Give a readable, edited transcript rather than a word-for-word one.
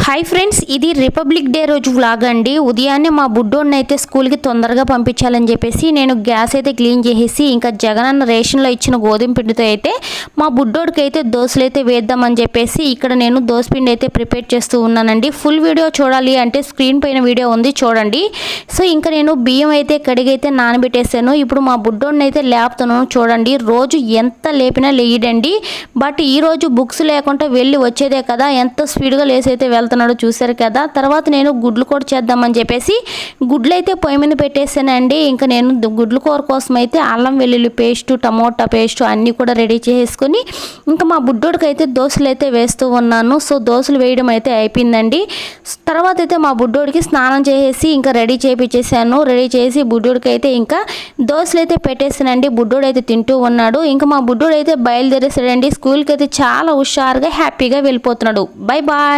Hi friends, ఇది republic day రోజు vlog అండి. ఉదయాన్నే మా బుడ్డోడిని అయితే స్కూల్కి తొందరగా పంపించాలని చెప్పేసి నేను గ్యాస్ అయితే క్లీన్ చేసేసి ఇంకా జగనన్న రేషన్లో ఇచ్చిన గోధుమ పిండితో అయితే మా బుడ్డోడికి అయితే దోశలు అయితే వేద్దామని చెప్పేసి ఇక్కడ నేను దోశ పిండి అయితే ప్రిపేర్ చేస్తూ ఉన్నానండి. ఫుల్ వీడియో చూడాలి అంటే స్క్రీన్ పైన వీడియో ఉంది చూడండి. సో ఇంకా నేను బియ్యం అయితే కడిగైతే నానబెట్టేసాను. ఇప్పుడు మా బుడ్డోడిని అయితే లేపుతున్నాను చూడండి. రోజు ఎంత లేపినా లేయడండి. బట్ ఈరోజు బుక్స్ లేకుండా వెళ్ళి వచ్చేదే కదా, ఎంత స్పీడ్గా లేసి అయితే వెళ్తున్నాడు చూసారు కదా. తర్వాత నేను గుడ్లు కూర చేద్దామని చెప్పేసి గుడ్లు అయితే పొయ్యి మీద పెట్టేసానండి. ఇంకా నేను గుడ్లు కూర కోసం అయితే అల్లం వెల్లుల్లి పేస్ట్, టమోటా పేస్ట్ అన్నీ కూడా రెడీ చేసుకొని ఇంకా మా బుడ్డోడికి అయితే దోశలు అయితే వేస్తూ ఉన్నాను. సో దోశలు వేయడం అయితే అయిపోయిందండి. తర్వాత అయితే మా బుడ్డోడికి స్నానం చేసేసి ఇంకా రెడీ చేయించేసాను. రెడీ చేసి బుడ్డోడికి అయితే ఇంకా దోశలు అయితే పెట్టేసానండి. బుడ్డోడు అయితే తింటూ ఉన్నాడు. ఇంకా మా బుడ్డోడు అయితే బయలుదేరేసాడండి. స్కూల్కి అయితే చాలా హుషారుగా హ్యాపీగా వెళ్ళిపోతున్నాడు. Bye bye.